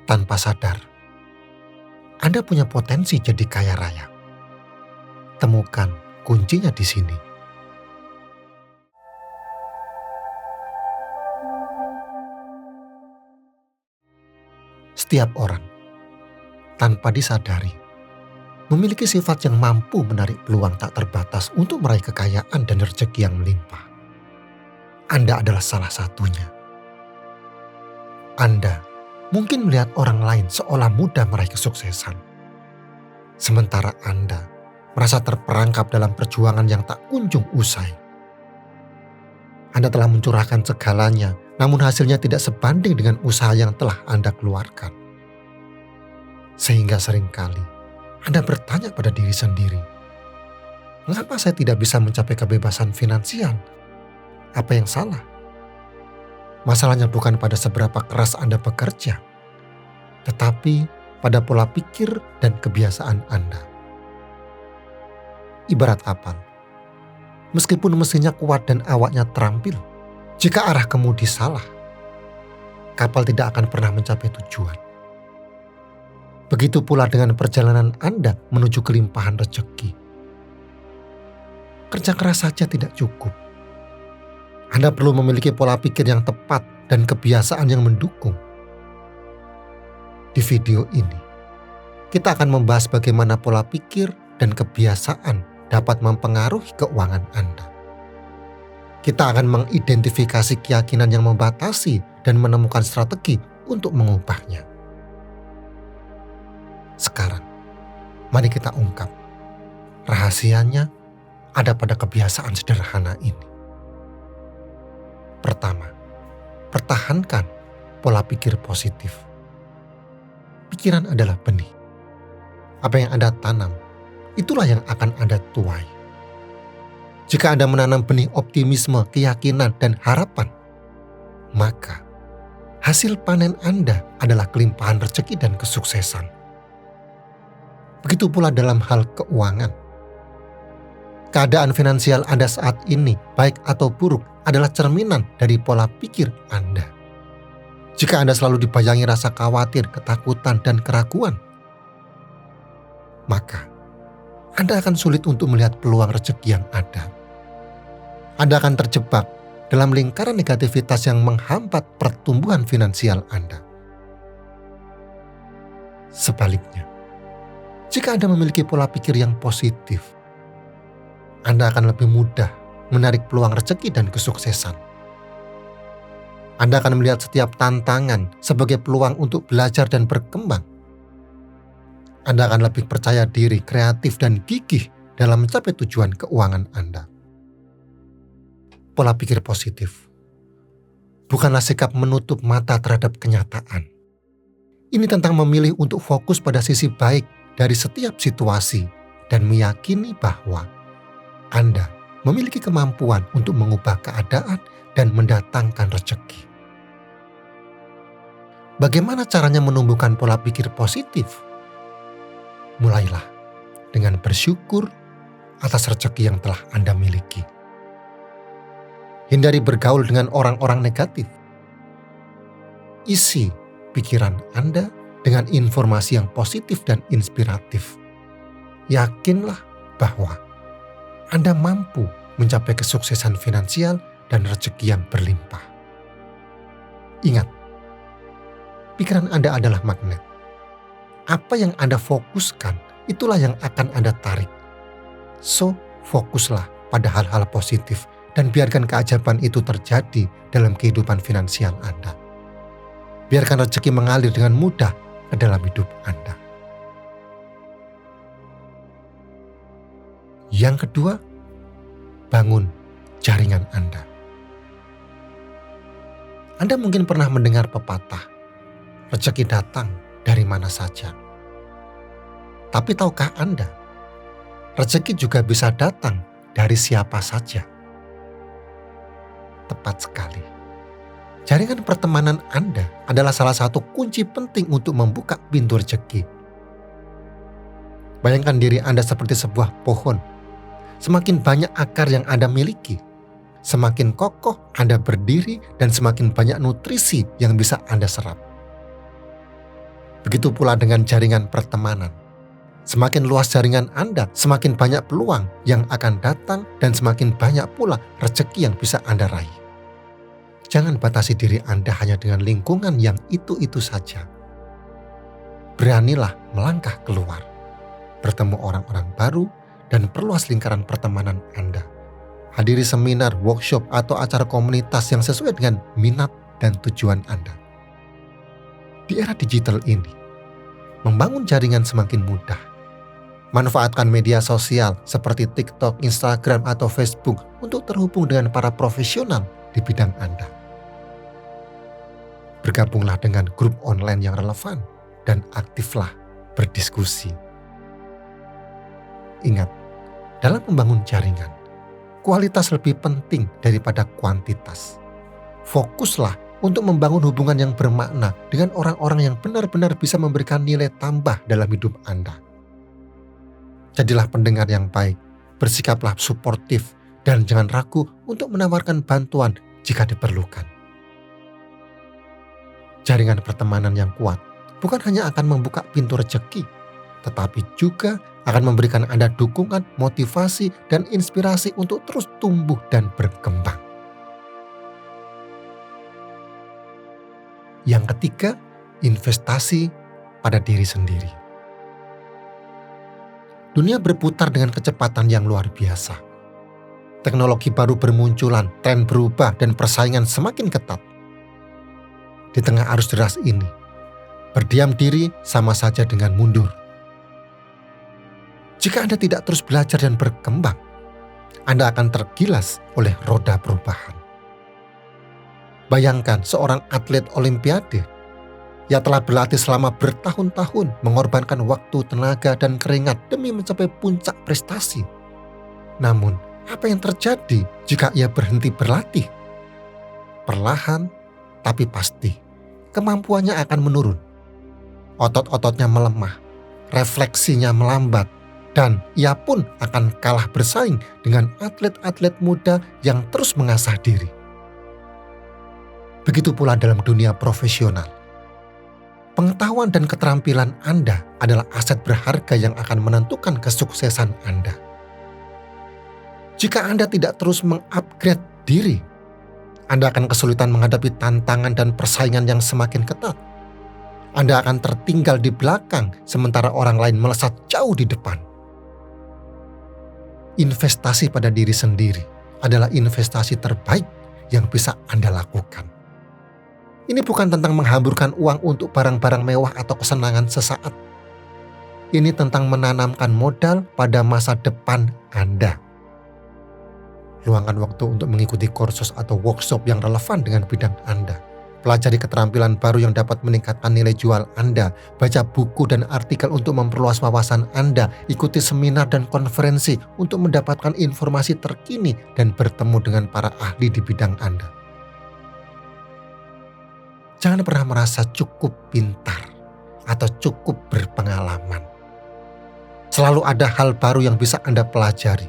Tanpa sadar, Anda punya potensi jadi kaya raya. Temukan kuncinya di sini. Setiap orang, tanpa disadari, memiliki sifat yang mampu menarik peluang tak terbatas untuk meraih kekayaan dan rezeki yang melimpah. Anda adalah salah satunya. Anda mungkin melihat orang lain seolah mudah meraih kesuksesan. Sementara Anda merasa terperangkap dalam perjuangan yang tak kunjung usai. Anda telah mencurahkan segalanya, namun hasilnya tidak sebanding dengan usaha yang telah Anda keluarkan. Sehingga seringkali Anda bertanya pada diri sendiri, mengapa saya tidak bisa mencapai kebebasan finansial? Apa yang salah? Masalahnya bukan pada seberapa keras Anda bekerja, tetapi pada pola pikir dan kebiasaan Anda. Ibarat kapal, meskipun mesinnya kuat dan awaknya terampil, jika arah kemudi salah, kapal tidak akan pernah mencapai tujuan. Begitu pula dengan perjalanan Anda menuju kelimpahan rezeki. Kerja keras saja tidak cukup. Anda perlu memiliki pola pikir yang tepat dan kebiasaan yang mendukung. Di video ini, kita akan membahas bagaimana pola pikir dan kebiasaan dapat mempengaruhi keuangan Anda. Kita akan mengidentifikasi keyakinan yang membatasi dan menemukan strategi untuk mengubahnya. Sekarang, mari kita ungkap. Rahasianya ada pada kebiasaan sederhana ini. Pertama, pertahankan pola pikir positif. Pikiran adalah benih. Apa yang Anda tanam, itulah yang akan Anda tuai. Jika Anda menanam benih optimisme, keyakinan, dan harapan, maka hasil panen Anda adalah kelimpahan rezeki dan kesuksesan. Begitu pula dalam hal keuangan. Keadaan finansial Anda saat ini, baik atau buruk, adalah cerminan dari pola pikir Anda. Jika Anda selalu dibayangi rasa khawatir, ketakutan, dan keraguan, maka Anda akan sulit untuk melihat peluang rezeki yang ada. Anda akan terjebak dalam lingkaran negativitas yang menghambat pertumbuhan finansial Anda. Sebaliknya, jika Anda memiliki pola pikir yang positif, Anda akan lebih mudah menarik peluang rezeki dan kesuksesan. Anda akan melihat setiap tantangan sebagai peluang untuk belajar dan berkembang. Anda akan lebih percaya diri, kreatif, dan gigih dalam mencapai tujuan keuangan Anda. Pola pikir positif bukanlah sikap menutup mata terhadap kenyataan. Ini tentang memilih untuk fokus pada sisi baik dari setiap situasi dan meyakini bahwa Anda memiliki kemampuan untuk mengubah keadaan dan mendatangkan rezeki. Bagaimana caranya menumbuhkan pola pikir positif? Mulailah dengan bersyukur atas rezeki yang telah Anda miliki. Hindari bergaul dengan orang-orang negatif. Isi pikiran Anda dengan informasi yang positif dan inspiratif. Yakinlah bahwa Anda mampu mencapai kesuksesan finansial dan rezeki yang berlimpah. Ingat, pikiran Anda adalah magnet. Apa yang Anda fokuskan, itulah yang akan Anda tarik. So, fokuslah pada hal-hal positif dan biarkan keajaiban itu terjadi dalam kehidupan finansial Anda. Biarkan rezeki mengalir dengan mudah ke dalam hidup Anda. Yang kedua, bangun jaringan Anda. Anda mungkin pernah mendengar pepatah, rezeki datang dari mana saja. Tapi tahukah Anda, rezeki juga bisa datang dari siapa saja? Tepat sekali. Jaringan pertemanan Anda adalah salah satu kunci penting untuk membuka pintu rezeki. Bayangkan diri Anda seperti sebuah pohon. Semakin banyak akar yang Anda miliki, semakin kokoh Anda berdiri dan semakin banyak nutrisi yang bisa Anda serap. Begitu pula dengan jaringan pertemanan. Semakin luas jaringan Anda, semakin banyak peluang yang akan datang dan semakin banyak pula rezeki yang bisa Anda raih. Jangan batasi diri Anda hanya dengan lingkungan yang itu-itu saja. Beranilah melangkah keluar, bertemu orang-orang baru, dan perluas lingkaran pertemanan Anda. Hadiri seminar, workshop, atau acara komunitas yang sesuai dengan minat dan tujuan Anda. Di era digital ini, membangun jaringan semakin mudah. Manfaatkan media sosial seperti TikTok, Instagram, atau Facebook untuk terhubung dengan para profesional di bidang Anda. Bergabunglah dengan grup online yang relevan dan aktiflah berdiskusi. Ingat, dalam membangun jaringan, kualitas lebih penting daripada kuantitas. Fokuslah untuk membangun hubungan yang bermakna dengan orang-orang yang benar-benar bisa memberikan nilai tambah dalam hidup Anda. Jadilah pendengar yang baik, bersikaplah suportif, dan jangan ragu untuk menawarkan bantuan jika diperlukan. Jaringan pertemanan yang kuat bukan hanya akan membuka pintu rezeki, tetapi juga akan memberikan Anda dukungan, motivasi, dan inspirasi untuk terus tumbuh dan berkembang. Yang ketiga, investasi pada diri sendiri. Dunia berputar dengan kecepatan yang luar biasa. Teknologi baru bermunculan, tren berubah, dan persaingan semakin ketat. Di tengah arus deras ini, berdiam diri sama saja dengan mundur. Jika Anda tidak terus belajar dan berkembang, Anda akan tergilas oleh roda perubahan. Bayangkan seorang atlet olimpiade yang telah berlatih selama bertahun-tahun, mengorbankan waktu, tenaga, dan keringat demi mencapai puncak prestasi. Namun, apa yang terjadi jika ia berhenti berlatih? Perlahan, tapi pasti, kemampuannya akan menurun. Otot-ototnya melemah, refleksinya melambat, dan ia pun akan kalah bersaing dengan atlet-atlet muda yang terus mengasah diri. Begitu pula dalam dunia profesional. Pengetahuan dan keterampilan Anda adalah aset berharga yang akan menentukan kesuksesan Anda. Jika Anda tidak terus mengupgrade diri, Anda akan kesulitan menghadapi tantangan dan persaingan yang semakin ketat. Anda akan tertinggal di belakang sementara orang lain melesat jauh di depan. Investasi pada diri sendiri adalah investasi terbaik yang bisa Anda lakukan. Ini bukan tentang menghamburkan uang untuk barang-barang mewah atau kesenangan sesaat. Ini tentang menanamkan modal pada masa depan Anda. Luangkan waktu untuk mengikuti kursus atau workshop yang relevan dengan bidang Anda. Pelajari keterampilan baru yang dapat meningkatkan nilai jual Anda. Baca buku dan artikel untuk memperluas wawasan Anda. Ikuti seminar dan konferensi untuk mendapatkan informasi terkini dan bertemu dengan para ahli di bidang Anda. Jangan pernah merasa cukup pintar atau cukup berpengalaman. Selalu ada hal baru yang bisa Anda pelajari.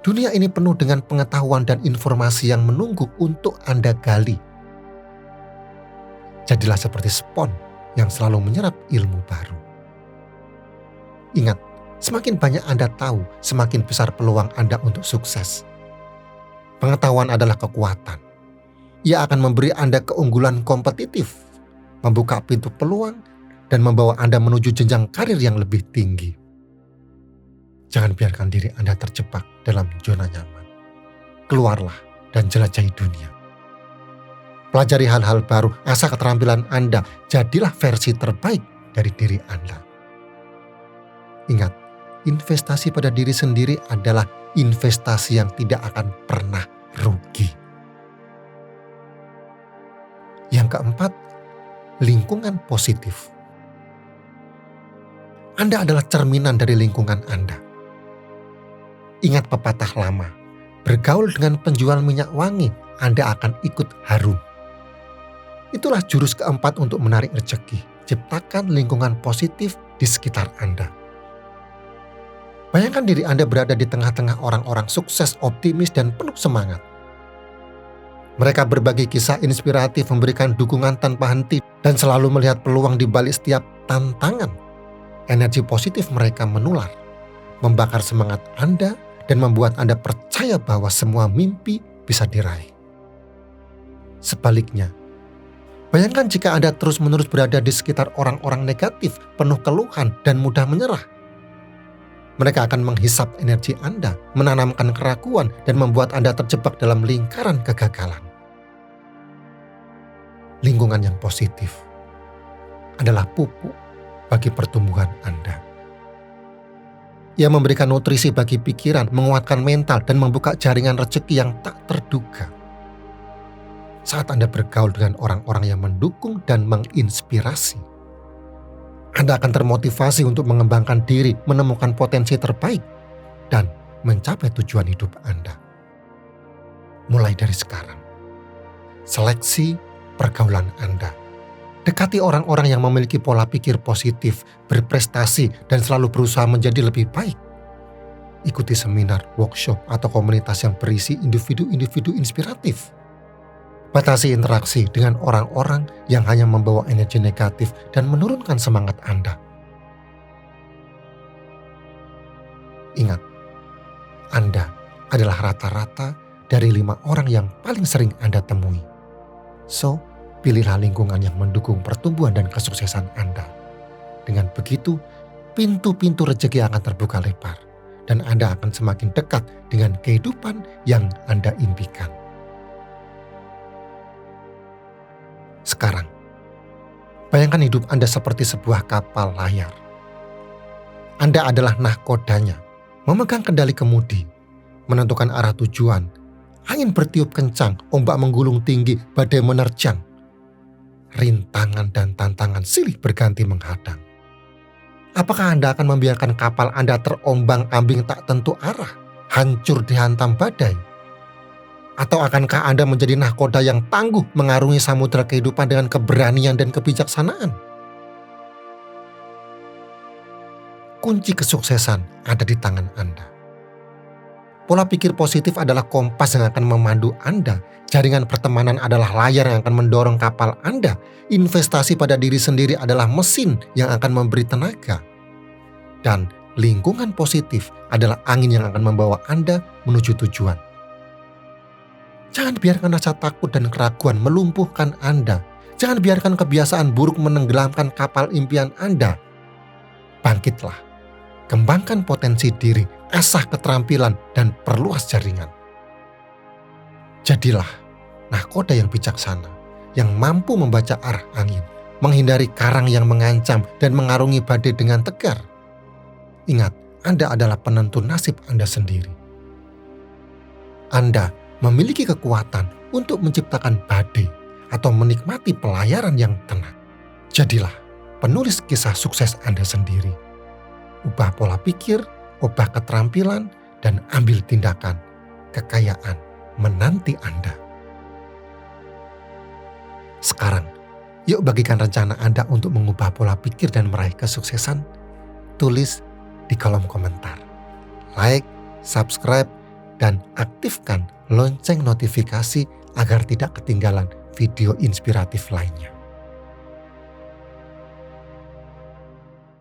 Dunia ini penuh dengan pengetahuan dan informasi yang menunggu untuk Anda gali. Jadilah seperti spons yang selalu menyerap ilmu baru. Ingat, semakin banyak Anda tahu, semakin besar peluang Anda untuk sukses. Pengetahuan adalah kekuatan. Ia akan memberi Anda keunggulan kompetitif, membuka pintu peluang, dan membawa Anda menuju jenjang karir yang lebih tinggi. Jangan biarkan diri Anda terjebak dalam zona nyaman. Keluarlah dan jelajahi dunia. Pelajari hal-hal baru, asah keterampilan Anda, jadilah versi terbaik dari diri Anda. Ingat, investasi pada diri sendiri adalah investasi yang tidak akan pernah rugi. Yang keempat, lingkungan positif. Anda adalah cerminan dari lingkungan Anda. Ingat pepatah lama, bergaul dengan penjual minyak wangi, Anda akan ikut harum. Itulah jurus keempat untuk menarik rezeki. Ciptakan lingkungan positif di sekitar Anda. Bayangkan diri Anda berada di tengah-tengah orang-orang sukses, optimis, dan penuh semangat. Mereka berbagi kisah inspiratif, memberikan dukungan tanpa henti, dan selalu melihat peluang di balik setiap tantangan. Energi positif mereka menular, membakar semangat Anda, dan membuat Anda percaya bahwa semua mimpi bisa diraih. Sebaliknya, bayangkan jika Anda terus-menerus berada di sekitar orang-orang negatif, penuh keluhan, dan mudah menyerah. Mereka akan menghisap energi Anda, menanamkan keraguan, dan membuat Anda terjebak dalam lingkaran kegagalan. Lingkungan yang positif adalah pupuk bagi pertumbuhan Anda. Ia memberikan nutrisi bagi pikiran, menguatkan mental, dan membuka jaringan rezeki yang tak terduga. Saat Anda bergaul dengan orang-orang yang mendukung dan menginspirasi, Anda akan termotivasi untuk mengembangkan diri, menemukan potensi terbaik, dan mencapai tujuan hidup Anda. Mulai dari sekarang, seleksi pergaulan Anda. Dekati orang-orang yang memiliki pola pikir positif, berprestasi, dan selalu berusaha menjadi lebih baik. Ikuti seminar, workshop, atau komunitas yang berisi individu-individu inspiratif. Batasi interaksi dengan orang-orang yang hanya membawa energi negatif dan menurunkan semangat Anda. Ingat, Anda adalah rata-rata dari 5 orang yang paling sering Anda temui. So, pilihlah lingkungan yang mendukung pertumbuhan dan kesuksesan Anda. Dengan begitu, pintu-pintu rezeki akan terbuka lebar dan Anda akan semakin dekat dengan kehidupan yang Anda impikan. Sekarang, bayangkan hidup Anda seperti sebuah kapal layar. Anda adalah nahkodanya, memegang kendali kemudi, menentukan arah tujuan. Angin bertiup kencang, ombak menggulung tinggi, badai menerjang. Rintangan dan tantangan silih berganti menghadang. Apakah Anda akan membiarkan kapal Anda terombang-ambing tak tentu arah, hancur dihantam badai? Atau akankah Anda menjadi nahkoda yang tangguh mengarungi samudera kehidupan dengan keberanian dan kebijaksanaan? Kunci kesuksesan ada di tangan Anda. Pola pikir positif adalah kompas yang akan memandu Anda. Jaringan pertemanan adalah layar yang akan mendorong kapal Anda. Investasi pada diri sendiri adalah mesin yang akan memberi tenaga. Dan lingkungan positif adalah angin yang akan membawa Anda menuju tujuan. Jangan biarkan rasa takut dan keraguan melumpuhkan Anda. Jangan biarkan kebiasaan buruk menenggelamkan kapal impian Anda. Bangkitlah. Kembangkan potensi diri, asah keterampilan, dan perluas jaringan. Jadilah nahkoda yang bijaksana, yang mampu membaca arah angin, menghindari karang yang mengancam, dan mengarungi badai dengan tegar. Ingat, Anda adalah penentu nasib Anda sendiri. Anda memiliki kekuatan untuk menciptakan badai atau menikmati pelayaran yang tenang. Jadilah penulis kisah sukses Anda sendiri. Ubah pola pikir, ubah keterampilan, dan ambil tindakan. Kekayaan menanti Anda. Sekarang, yuk bagikan rencana Anda untuk mengubah pola pikir dan meraih kesuksesan. Tulis di kolom komentar. Like, subscribe, dan aktifkan lonceng notifikasi agar tidak ketinggalan video inspiratif lainnya.